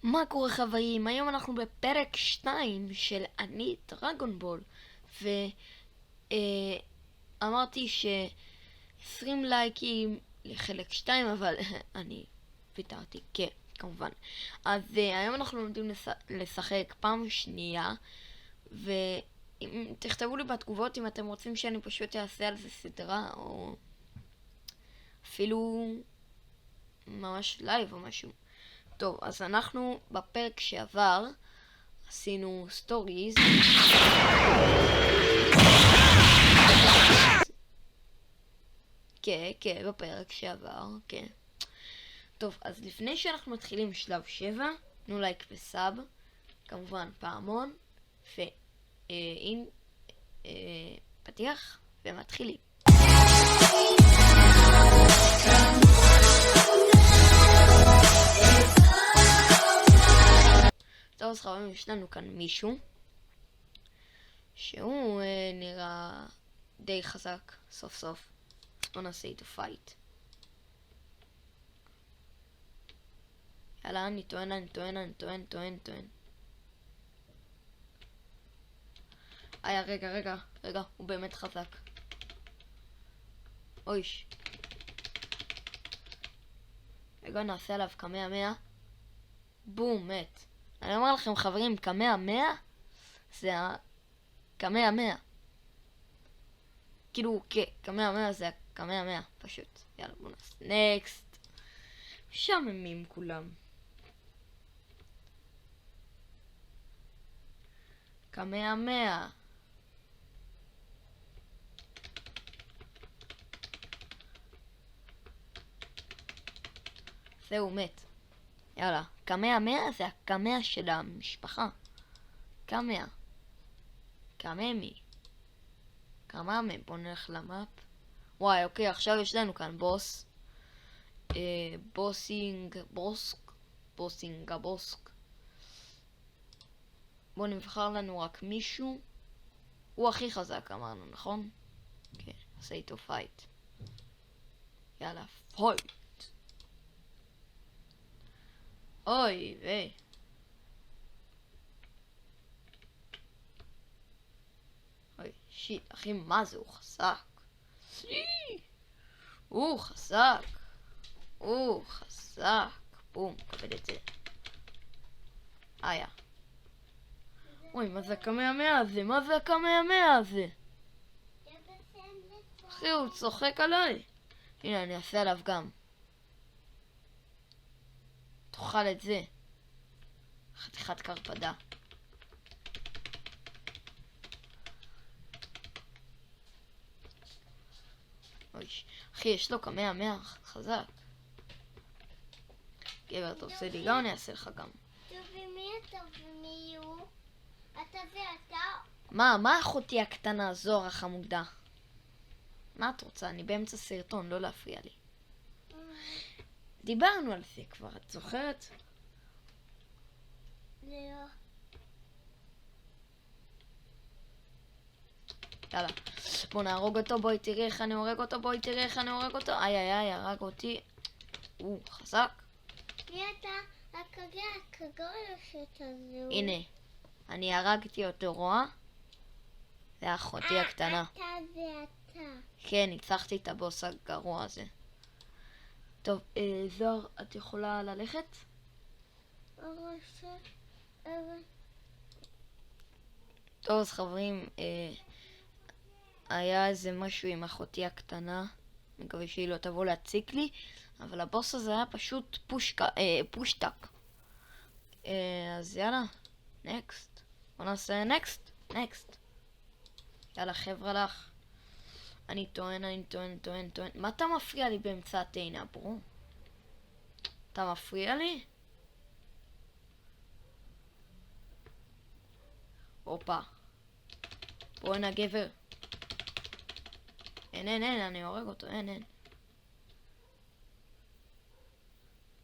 מה קורה חברים? היום אנחנו בפרק 2 של אני דרגון בול ואמרתי ש20 לייקים לחלק 2 אבל אני ויתרתי, כן, כמובן. אז היום אנחנו לומדים לשחק פעם שנייה ותכתבו לי בתגובות אם אתם רוצים שאני פשוט אעשה על זה סדרה או אפילו ממש לייב או משהו. טוב, אז אנחנו בפרק שעבר עשינו סטוריז. כן, בפרק שעבר, כן. טוב, אז לפני שאנחנו מתחילים שלב 7, תנו לייק וסאב, כמובן פעמון, ועם פתיח, ומתחילים. טוב, אז חברים, יש לנו כאן מישהו שהוא נראה די חזק סוף סוף. אז בוא נעשה איתו פייט. יאללה, אני טוען. רגע, הוא באמת חזק. אויש. רגע, נעשה עליו קמע בום, מת. אני אומר לכם חברים, קמע 100 זה הקמע 100. כאילו, כן, קמע 100 זה הקמע 100, פשוט. יאללה, בוא נעשה נקסט. משעממים כולם. קמע 100. זהו, מת. יאללה, קמע 100 זה הקמע של המשפחה. קמע. קממי. קממי, בוא נלך למאפ. וואי, אוקיי, עכשיו יש לנו כאן בוס. בוסינג הבוסק. בוא נבחר לנו רק מישהו. הוא הכי חזק אמרנו, נכון? כן, עשה איתו פייט. יאללה, פייט. אוי ויי. אוי, שיט, אחי, מה זה? הוא חזק. הוא חזק. בום, קבל את זה. היה. אוי, מה זה הקמע 100 הזה? אחי, הוא צוחק עליי. הנה, אני אעשה עליו גם. תאכל את זה. חתיכת קרפדה. אוי, אחי, יש לו קמע 100 חזק. גבר, אתה עושה לי גם, אני אעשה לך גם. ומי אתה ומי הוא? אתה ואתה? מה אחותי הקטנה זוהר החמודה? מה את רוצה? אני באמצע סרטון, לא להפריע לי. דיברנו על זה כבר, את זוכרת? לא. יאללה, בוא נהרוג אותו, בואי תראי איך אני הורג אותו, איי, הרג אותי. הוא חזק. מי אתה? הקגול שאתה זהו. הנה, אני הרגתי אותו, רואה? זה אחותי הקטנה. אתה ואתה. כן, ניצחתי את הבוס הגרוע הזה. טוב, זוהר, את יכולה ללכת? טוב, אז חברים, היה איזה משהו עם אחותי הקטנה. מקווה שהיא לא תבוא להציק לי, אבל הבוס הזה היה פשוט פושטק. אז יאללה, נקסט. בוא נעשה נקסט. יאללה, חבר'ה לך. אני טוען. מה אתה מפריע לי באמצע הטעינה, ברו? אתה מפריע לי? הופה. בוא הנה גבר. אין, אני הורג אותו, אין.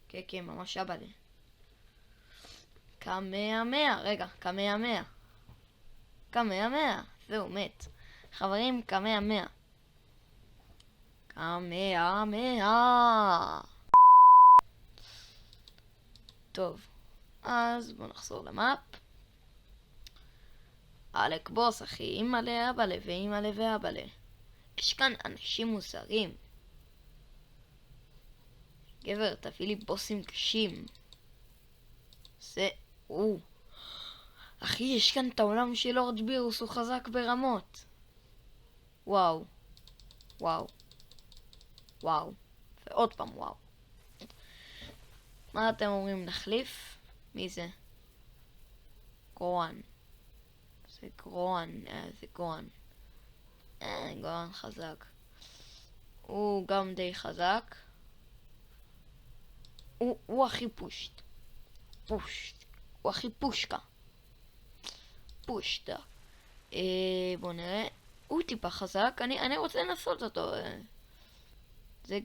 כן, ממש אבא לי. קמע 100. זהו, מת. חברים, קמע 100. קמע 100. טוב, אז בואו נחזור למאפ. עלק בוס, אחי, אימא'לה, אבא'לה ואימא'לה ואבא'לה. יש כאן אנשים מוזרים. גבר, תביא לי בוסים קשים. זה... אחי, יש כאן את העולם של לורד בירוס, הוא חזק ברמות. וואו. וואו. וואו. ועוד פעם וואו. מה אתם אומרים, נחליף? מי זה? גרואן. זה גרואן. זה גרואן. גרואן חזק. הוא גם די חזק. הוא הכי פושט. הוא הכי פושקה. פושטה. בוא נראה. הוא טיפה חזק. אני רוצה לנסות אותו. זה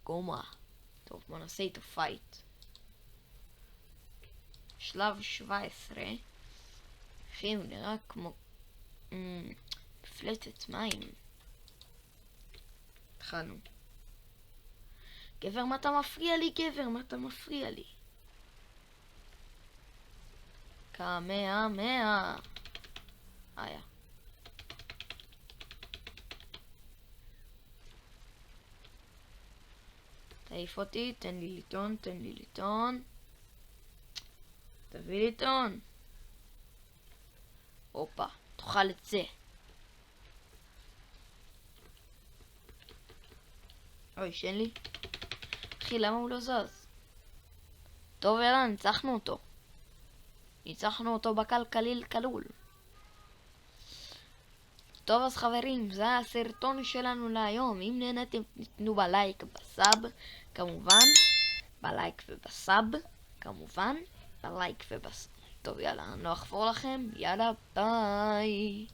גומה. טוב, בוא נעשה איתו פייט. שלב 17. אחי, הוא נראה כמו... מפלצת מים. התחלנו. גבר, מה אתה מפריע לי? גבר, מה אתה מפריע לי? כמאה. היה. תעיף אותי, תן לי לטעון. תביא לי טעון. הופה, תאכל את זה. אוי, שאין לי. אחי, למה הוא לא זז? טוב, יאללה, ניצחנו אותו בקל קליל קלול. טוב, אז חברים, זה היה הסרטון שלנו להיום. אם נהנתם, תתנו בלייק ובסאב, כמובן. טוב, יאללה, אני לא אחפור לכם. יאללה, ביי.